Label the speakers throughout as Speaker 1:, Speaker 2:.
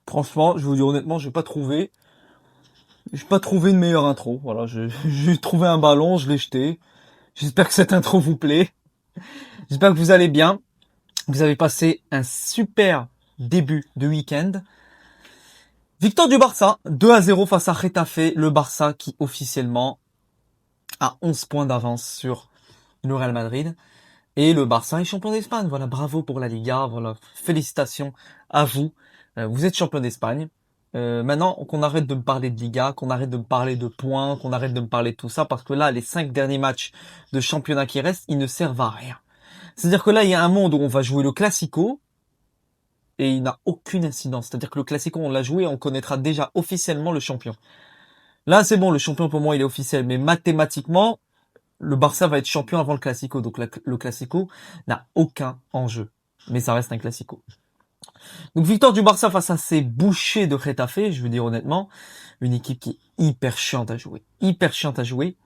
Speaker 1: Franchement, je vous dis honnêtement, j'ai pas trouvé une meilleure intro. Voilà, j'ai trouvé un ballon, je l'ai jeté. J'espère que cette intro vous plaît. J'espère que vous allez bien. Vous avez passé un super début de week-end. Victoire du Barça, 2-0 face à Getafe. Le Barça qui officiellement a 11 points d'avance sur le Real Madrid. Et le Barça est champion d'Espagne. Voilà, bravo pour la Liga. Voilà, félicitations à vous. Vous êtes champion d'Espagne. Maintenant, qu'on arrête de me parler de Liga, qu'on arrête de me parler de points, qu'on arrête de me parler de tout ça, parce que là, les 5 derniers matchs de championnat qui restent, ils ne servent à rien. C'est-à-dire que là, il y a un monde où on va jouer le Classico, et il n'a aucune incidence. C'est-à-dire que le Classico, on l'a joué, on connaîtra déjà officiellement le champion. Là, c'est bon, le champion pour moi, il est officiel, mais mathématiquement, le Barça va être champion avant le Classico, donc le Classico n'a aucun enjeu. Mais ça reste un Classico. Donc victoire du Barça face à ces bouchers de Getafe, je veux dire honnêtement, une équipe qui est hyper chiante à jouer, hyper chiante à jouer.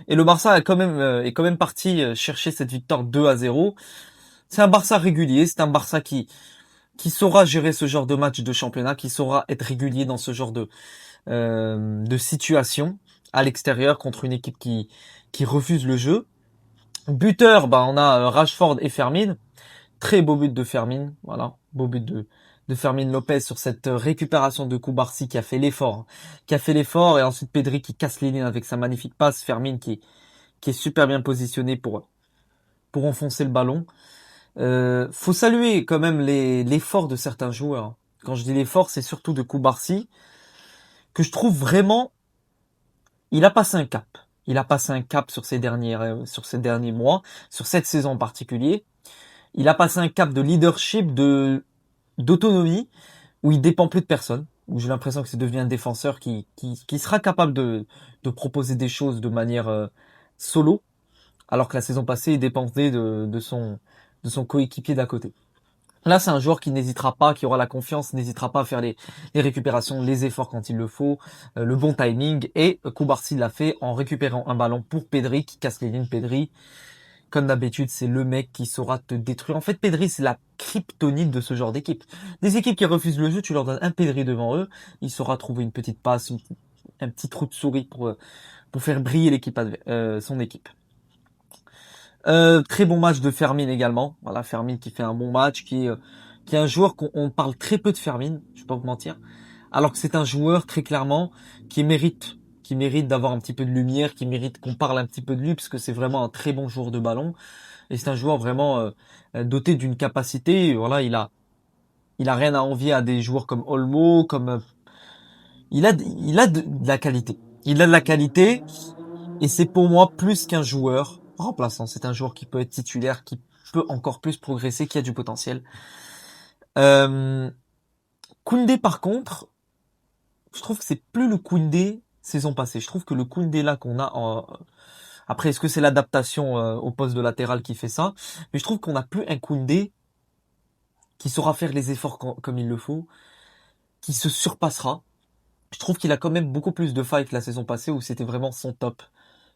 Speaker 1: Et le Barça est quand même parti chercher cette victoire 2-0. C'est un Barça régulier, c'est un Barça qui saura gérer ce genre de match de championnat, qui saura être régulier dans ce genre de situation à l'extérieur contre une équipe qui refuse le jeu. Buteur, bah on a Rashford et Fermin. Très beau but de Fermin, voilà, beau but de Fermin Lopez sur cette récupération de Koubarsi qui a fait l'effort, et ensuite Pedri qui casse les lignes avec sa magnifique passe, Fermin qui est super bien positionné pour enfoncer le ballon. Faut saluer quand même l'effort de certains joueurs. Quand je dis l'effort, c'est surtout de Koubarsi que je trouve vraiment, il a passé un cap. Il a passé un cap sur ces derniers mois, sur cette saison en particulier. Il a passé un cap de leadership, d'autonomie, où il dépend plus de personne, où j'ai l'impression que c'est devenu un défenseur qui sera capable de proposer des choses de manière solo, alors que la saison passée, il dépendait de son coéquipier d'à côté. Là, c'est un joueur qui n'hésitera pas, qui aura la confiance, n'hésitera pas à faire les récupérations, les efforts quand il le faut, le bon timing, et Koubarsi l'a fait en récupérant un ballon pour Pedri, qui casse les lignes. Pedri, comme d'habitude, c'est le mec qui saura te détruire. En fait, Pedri, c'est la kryptonite de ce genre d'équipe. Des équipes qui refusent le jeu, tu leur donnes un Pedri devant eux, il saura trouver une petite passe, un petit trou de souris pour faire briller son équipe. Très bon match de Fermin également. Voilà, Fermin qui fait un bon match, qui est un joueur qu'on parle très peu de Fermin, je vais pas vous mentir. Alors que c'est un joueur très clairement qui mérite d'avoir un petit peu de lumière, qui mérite qu'on parle un petit peu de lui, parce que c'est vraiment un très bon joueur de ballon. Et c'est un joueur vraiment doté d'une capacité. Voilà, il a rien à envier à des joueurs comme Olmo, il a de la qualité. Il a de la qualité, et c'est pour moi plus qu'un joueur remplaçant. C'est un joueur qui peut être titulaire, qui peut encore plus progresser, qui a du potentiel. Euh, Koundé par contre, je trouve que c'est plus le Koundé saison passée. Je trouve que le Koundé là qu'on a après, est-ce que c'est l'adaptation au poste de latéral qui fait ça? Mais je trouve qu'on n'a plus un Koundé qui saura faire les efforts comme il le faut, qui se surpassera. Je trouve qu'il a quand même beaucoup plus de fight la saison passée où c'était vraiment son top.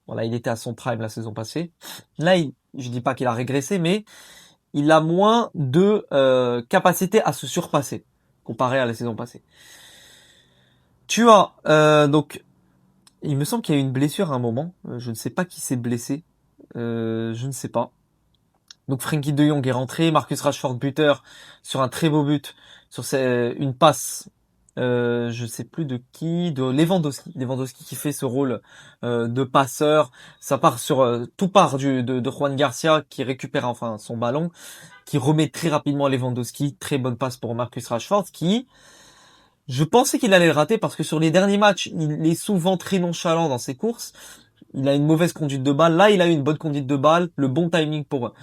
Speaker 1: Voilà, il était à son prime la saison passée. Là, je dis pas qu'il a régressé, mais il a moins de capacité à se surpasser comparé à la saison passée. Tu as donc, il me semble qu'il y a eu une blessure à un moment. Je ne sais pas qui s'est blessé. Je ne sais pas. Donc Frenkie de Jong est rentré, Marcus Rashford buteur sur un très beau but, sur une passe, je sais plus de qui, de Lewandowski qui fait ce rôle de passeur. Ça part tout part de Juan Garcia qui récupère enfin son ballon, qui remet très rapidement à Lewandowski, très bonne passe pour Marcus Rashford qui, je pensais qu'il allait le rater parce que sur les derniers matchs, il est souvent très nonchalant dans ses courses. Il a une mauvaise conduite de balle. Là, il a eu une bonne conduite de balle, le bon timing pour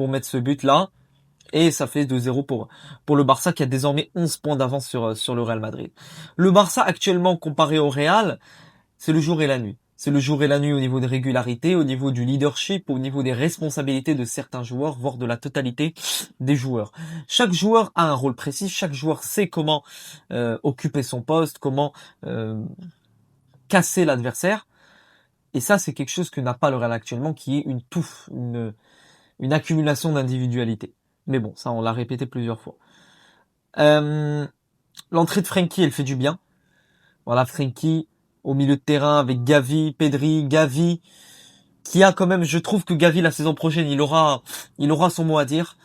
Speaker 1: mettre ce but-là. Et ça fait 2-0 pour le Barça qui a désormais 11 points d'avance sur le Real Madrid. Le Barça actuellement comparé au Real, c'est le jour et la nuit. C'est le jour et la nuit au niveau de régularité, au niveau du leadership, au niveau des responsabilités de certains joueurs, voire de la totalité des joueurs. Chaque joueur a un rôle précis, chaque joueur sait comment occuper son poste, comment casser l'adversaire. Et ça, c'est quelque chose que n'a pas le Real actuellement, qui est une touffe, une accumulation d'individualité. Mais bon, ça, on l'a répété plusieurs fois. Euh, L'entrée de Frenkie, elle fait du bien. Voilà, Frenkie au milieu de terrain avec Gavi, Pedri, Gavi, qui a quand même, je trouve que Gavi la saison prochaine, il aura son mot à dire.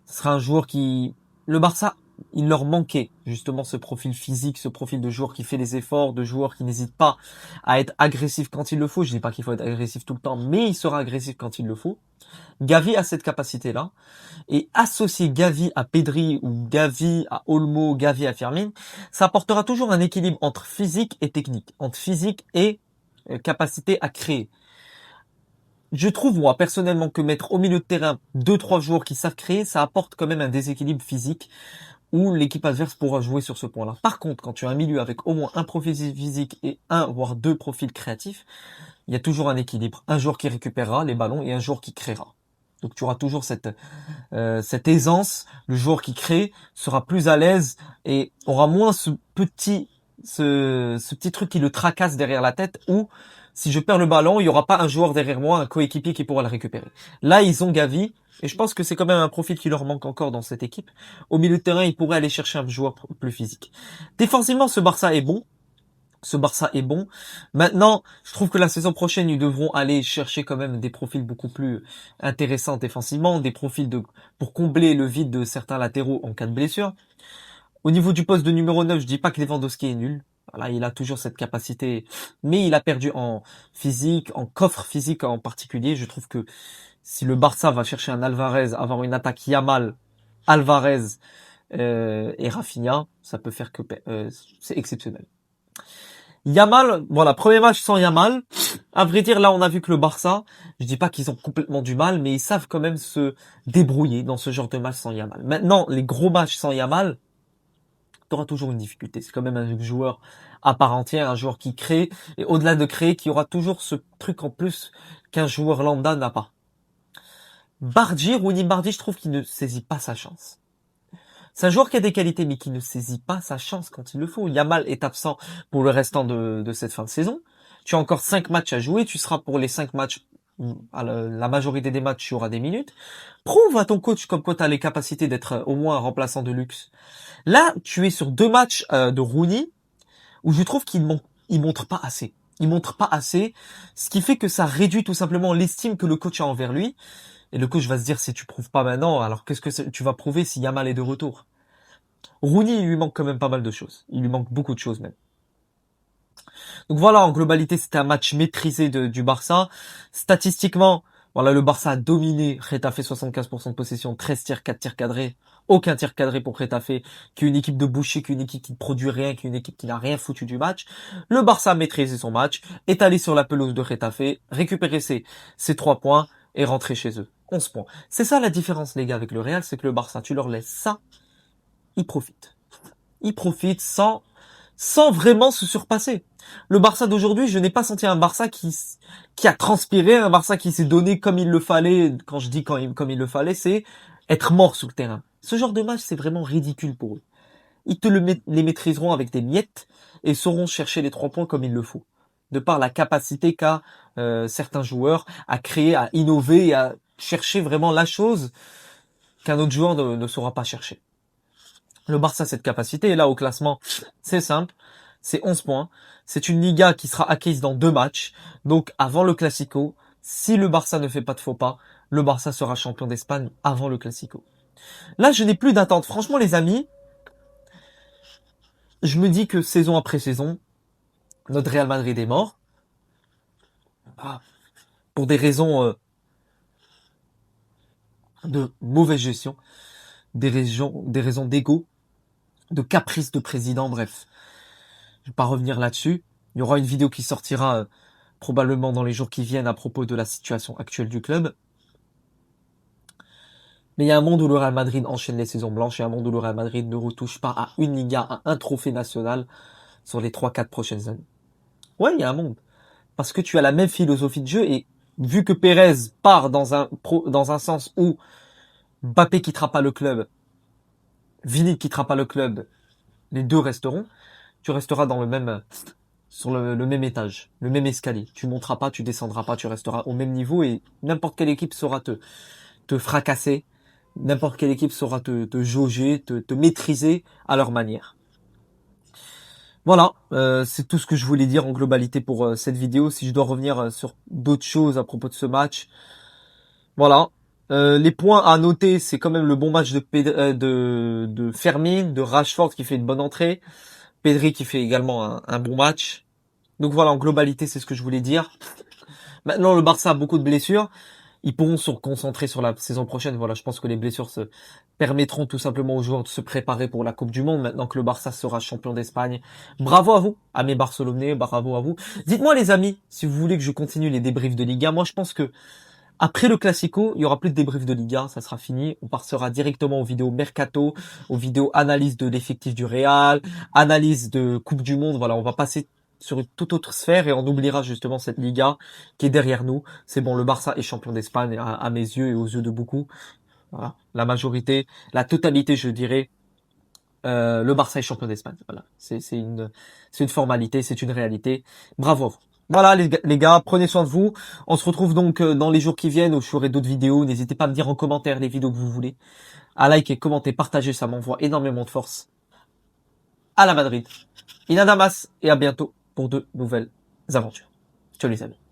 Speaker 1: Ce sera un joueur qui, le Barça, il leur manquait justement ce profil physique, ce profil de joueur qui fait les efforts, de joueur qui n'hésite pas à être agressif quand il le faut. Je dis pas qu'il faut être agressif tout le temps, mais il sera agressif quand il le faut. Gavi a cette capacité-là. Et associer Gavi à Pedri ou Gavi à Olmo, Gavi à Firmine, ça apportera toujours un équilibre entre physique et technique, entre physique et capacité à créer. Je trouve, moi, personnellement, que mettre au milieu de terrain deux, trois joueurs qui savent créer, ça apporte quand même un déséquilibre physique où l'équipe adverse pourra jouer sur ce point-là. Par contre, quand tu as un milieu avec au moins un profil physique et un, voire deux profils créatifs, il y a toujours un équilibre. Un joueur qui récupérera les ballons et un joueur qui créera. Donc tu auras toujours cette aisance. Le joueur qui crée sera plus à l'aise et aura moins ce petit truc qui le tracasse derrière la tête, où si je perds le ballon, il y aura pas un joueur derrière moi, un coéquipier qui pourra le récupérer. Là, ils ont Gavi, et je pense que c'est quand même un profil qui leur manque encore dans cette équipe. Au milieu de terrain, ils pourraient aller chercher un joueur plus physique. Défensivement, ce Barça est bon. Ce Barça est bon. Maintenant, je trouve que la saison prochaine, ils devront aller chercher quand même des profils beaucoup plus intéressants défensivement, des profils pour combler le vide de certains latéraux en cas de blessure. Au niveau du poste de numéro 9, je dis pas que Lewandowski est nul. Voilà, il a toujours cette capacité, mais il a perdu en physique, en coffre physique en particulier. Je trouve que si le Barça va chercher un Alvarez, avoir une attaque Yamal, Alvarez et Rafinha, ça peut faire que c'est exceptionnel. Yamal, voilà, premier match sans Yamal. À vrai dire, là, on a vu que le Barça, je dis pas qu'ils ont complètement du mal, mais ils savent quand même se débrouiller dans ce genre de match sans Yamal. Maintenant, les gros matchs sans Yamal, t'auras toujours une difficulté. C'est quand même un joueur à part entière, un joueur qui crée, et au-delà de créer, qui aura toujours ce truc en plus qu'un joueur lambda n'a pas. Rooney Bardi, je trouve qu'il ne saisit pas sa chance. C'est un joueur qui a des qualités, mais qui ne saisit pas sa chance quand il le faut. Yamal est absent pour le restant de cette fin de saison. Tu as encore 5 matchs à jouer. Tu seras pour les 5 matchs, à la majorité des matchs, tu auras des minutes. Prouve à ton coach comme quoi tu as les capacités d'être au moins un remplaçant de luxe. Là, tu es sur 2 matchs de Rooney, où je trouve il montre pas assez. Il montre pas assez, ce qui fait que ça réduit tout simplement l'estime que le coach a envers lui. Et le coach va se dire, si tu prouves pas maintenant, alors qu'est-ce que tu vas prouver si Yamal est de retour? Rooney, il lui manque quand même pas mal de choses. Il lui manque beaucoup de choses même. Donc voilà, en globalité, c'était un match maîtrisé du Barça. Statistiquement, voilà, le Barça a dominé. Getafe 75% de possession, 13 tirs, 4 tirs cadrés. Aucun tir cadré pour Getafe, qui est une équipe de boucher, qui est une équipe qui ne produit rien, qui est une équipe qui n'a rien foutu du match. Le Barça a maîtrisé son match, est allé sur la pelouse de Getafe, récupéré ses 3 points et rentré chez eux. 11 points. C'est ça la différence, les gars, avec le Real, c'est que le Barça, tu leur laisses ça, ils profitent. Ils profitent sans vraiment se surpasser. Le Barça d'aujourd'hui, je n'ai pas senti un Barça qui a transpiré, un Barça qui s'est donné comme il le fallait. Quand je dis comme il le fallait, c'est être mort sur le terrain. Ce genre de match, c'est vraiment ridicule pour eux. Ils les maîtriseront avec des miettes et sauront chercher les 3 points comme il le faut. De par la capacité qu'a certains joueurs à créer, à innover et à chercher vraiment la chose qu'un autre joueur ne saura pas chercher. Le Barça a cette capacité, et là au classement, c'est simple, c'est 11 points. C'est une Liga qui sera acquise dans 2 matchs. Donc avant le Classico, si le Barça ne fait pas de faux pas, le Barça sera champion d'Espagne avant le Classico. Là, je n'ai plus d'attente. Franchement, les amis, je me dis que saison après saison, notre Real Madrid est mort. Ah, pour des raisons de mauvaise gestion, des raisons d'ego, de caprice de président, bref. Je vais pas revenir là-dessus. Il y aura une vidéo qui sortira probablement dans les jours qui viennent à propos de la situation actuelle du club. Mais il y a un monde où le Real Madrid enchaîne les saisons blanches et un monde où le Real Madrid ne retouche pas à une Liga, à un trophée national sur les 3-4 prochaines années. Ouais, il y a un monde. Parce que tu as la même philosophie de jeu et vu que Pérez part dans un sens où Mbappé quittera pas le club, Vini quittera pas le club, les deux resteront, tu resteras dans sur le même étage, le même escalier. Tu monteras pas, tu descendras pas, tu resteras au même niveau et n'importe quelle équipe saura te fracasser, n'importe quelle équipe saura te jauger, te maîtriser à leur manière. Voilà, c'est tout ce que je voulais dire en globalité pour cette vidéo. Si je dois revenir sur d'autres choses à propos de ce match, voilà. Les points à noter, c'est quand même le bon match de Fermin, de Rashford qui fait une bonne entrée, Pedri qui fait également un bon match. Donc voilà, en globalité, c'est ce que je voulais dire. Maintenant, le Barça a beaucoup de blessures. Ils pourront se concentrer sur la saison prochaine. Voilà, je pense que les blessures se permettront tout simplement aux joueurs de se préparer pour la Coupe du Monde. Maintenant que le Barça sera champion d'Espagne. Bravo à vous, amis barcelonais, bravo à vous. Dites-moi les amis, si vous voulez que je continue les débriefs de Liga. Moi, je pense que après le Classico, il y aura plus de débriefs de Liga, ça sera fini. On passera directement aux vidéos Mercato, aux vidéos analyse de l'effectif du Real, analyse de Coupe du Monde. Voilà, on va passer sur une toute autre sphère et on oubliera justement cette Liga qui est derrière nous. C'est bon, le Barça est champion d'Espagne à mes yeux et aux yeux de beaucoup. Voilà, la majorité, la totalité, je dirais, le Barça est champion d'Espagne. Voilà, c'est une formalité, c'est une réalité. Bravo à vous. Voilà les gars, prenez soin de vous. On se retrouve donc dans les jours qui viennent où je ferai d'autres vidéos. N'hésitez pas à me dire en commentaire les vidéos que vous voulez, à liker, commenter, partager, ça m'envoie énormément de force. À la Madrid. Inadamas et à bientôt pour de nouvelles aventures. Ciao les amis.